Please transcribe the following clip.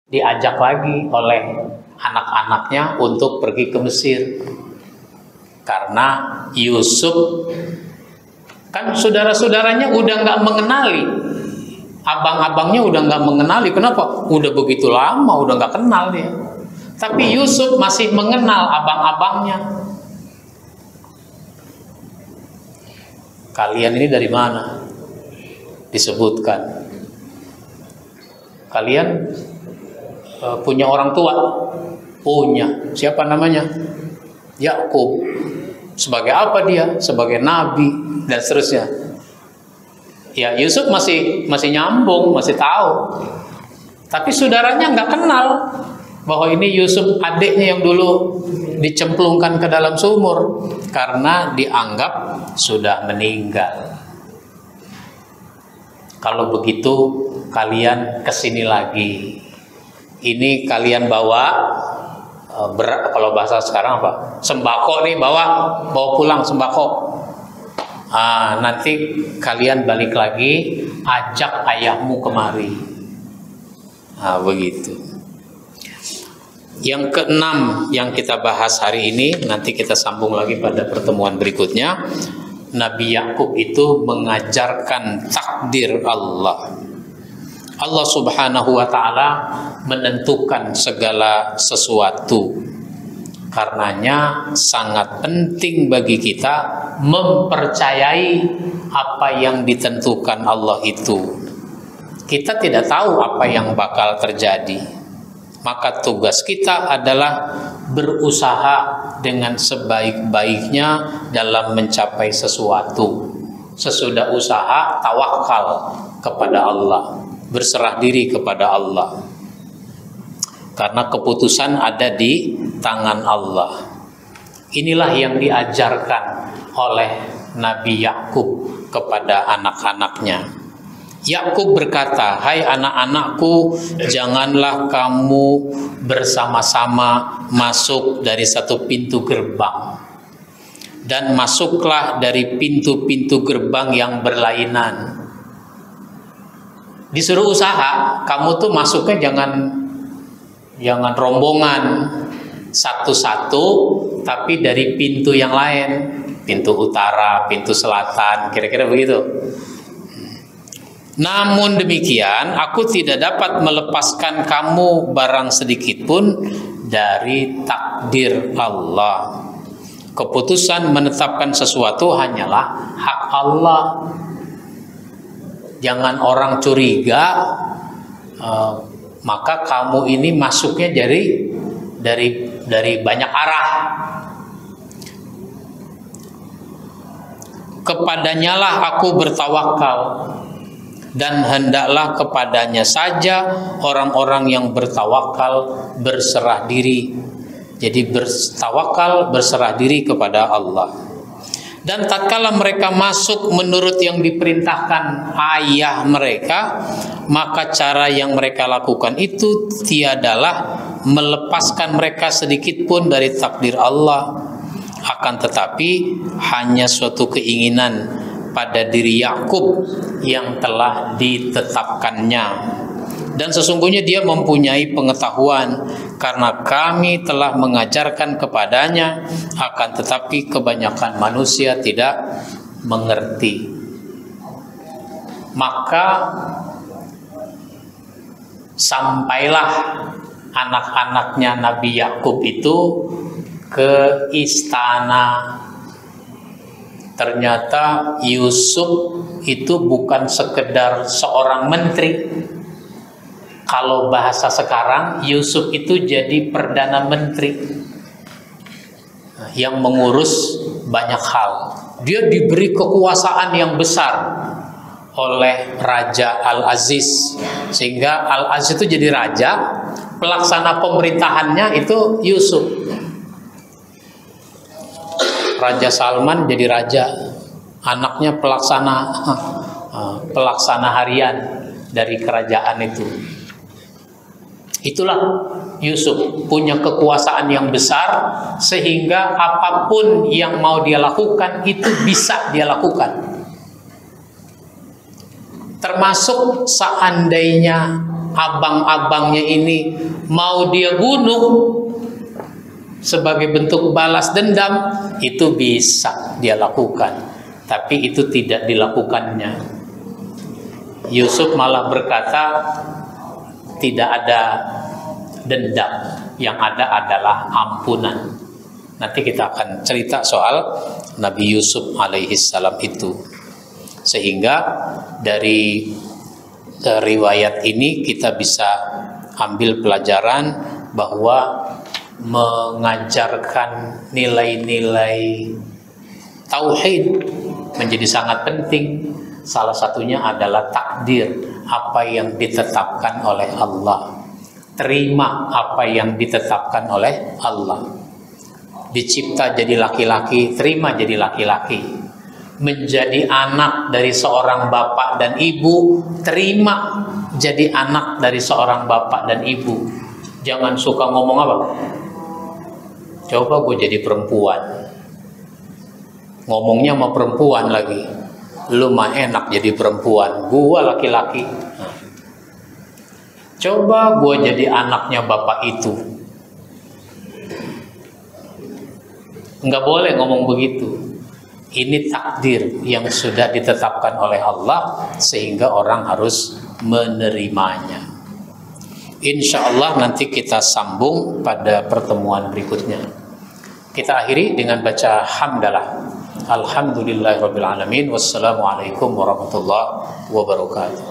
diajak lagi oleh anak-anaknya untuk pergi ke Mesir. Karena Yusuf kan saudara-saudaranya udah nggak mengenali, abang-abangnya udah nggak mengenali. Kenapa? Udah begitu lama udah nggak kenal dia. Tapi Yusuf masih mengenal abang-abangnya. Kalian ini dari mana? Disebutkan. Kalian punya orang tua? Punya. Siapa namanya? Yakub. Sebagai apa dia? Sebagai nabi dan seterusnya. Ya, Yusuf masih nyambung, masih tahu. Tapi saudaranya nggak kenal bahwa ini Yusuf adiknya yang dulu dicemplungkan ke dalam sumur karena dianggap sudah meninggal. Kalau begitu kalian kesini lagi. Ini kalian bawa kalau bahasa sekarang apa? Sembako nih, bawa pulang sembako. Nanti kalian balik lagi, ajak ayahmu kemari. Begitu. Yang keenam yang kita bahas hari ini, nanti kita sambung lagi pada pertemuan berikutnya. Nabi Yakub itu mengajarkan takdir Allah. Allah Subhanahu wa ta'ala menentukan segala sesuatu. Karenanya sangat penting bagi kita mempercayai apa yang ditentukan Allah itu. Kita tidak tahu apa yang bakal terjadi. Maka tugas kita adalah berusaha dengan sebaik-baiknya dalam mencapai sesuatu. Sesudah usaha, tawakal kepada Allah, berserah diri kepada Allah. Karena keputusan ada di tangan Allah. Inilah yang diajarkan oleh Nabi Yakub kepada anak-anaknya. Yakub berkata, "Hai anak-anakku, janganlah kamu bersama-sama masuk dari satu pintu gerbang, dan masuklah dari pintu-pintu gerbang yang berlainan." Disuruh usaha, kamu tuh masuknya jangan rombongan satu-satu, tapi dari pintu yang lain, pintu utara, pintu selatan, kira-kira begitu. Namun demikian, aku tidak dapat melepaskan kamu barang sedikit pun dari takdir Allah. Keputusan menetapkan sesuatu hanyalah hak Allah. Jangan orang curiga, maka kamu ini masuknya dari banyak arah. Kepadanyalah aku bertawakal, dan hendaklah kepadanya saja orang-orang yang bertawakal berserah diri. Jadi bertawakal, berserah diri kepada Allah. Dan tatkala mereka masuk menurut yang diperintahkan ayah mereka, maka cara yang mereka lakukan itu tiadalah melepaskan mereka sedikit pun dari takdir Allah. Akan tetapi hanya suatu keinginan pada diri Yakub yang telah ditetapkannya. Dan sesungguhnya dia mempunyai pengetahuan, karena kami telah mengajarkan kepadanya, akan tetapi kebanyakan manusia tidak mengerti. Maka sampailah anak-anaknya Nabi Yakub itu ke istana. Ternyata Yusuf itu bukan sekedar seorang menteri. Kalau bahasa sekarang, Yusuf itu jadi perdana menteri yang mengurus banyak hal. Dia diberi kekuasaan yang besar oleh Raja Al-Aziz, sehingga Al-Aziz itu jadi raja, pelaksana pemerintahannya itu Yusuf. Raja Salman jadi raja, anaknya pelaksana harian dari kerajaan itu. Itulah Yusuf, punya kekuasaan yang besar sehingga apapun yang mau dia lakukan itu bisa dia lakukan. Termasuk seandainya abang-abangnya ini mau dia bunuh sebagai bentuk balas dendam, itu bisa dia lakukan. Tapi itu tidak dilakukannya. Yusuf malah berkata, tidak ada dendam, yang ada adalah ampunan. Nanti kita akan cerita soal Nabi Yusuf alaihissalam itu. Sehingga dari riwayat ini kita bisa ambil pelajaran bahwa mengajarkan nilai-nilai tauhid menjadi sangat penting. Salah satunya adalah takdir, apa yang ditetapkan oleh Allah. Terima apa yang ditetapkan oleh Allah. Dicipta jadi laki-laki, terima jadi laki-laki. Menjadi anak dari seorang bapak dan ibu, terima jadi anak dari seorang bapak dan ibu. Jangan suka ngomong apa? Coba gue jadi perempuan, ngomongnya sama perempuan lagi. Lu mah enak jadi perempuan, gue laki-laki. Coba gue jadi anaknya bapak itu. Nggak boleh ngomong begitu. Ini takdir yang sudah ditetapkan oleh Allah, sehingga orang harus menerimanya. Insya Allah nanti kita sambung pada pertemuan berikutnya. Kita akhiri dengan baca hamdalah. Alhamdulillahirabbil alamin. Wassalamualaikum warahmatullahi wabarakatuh.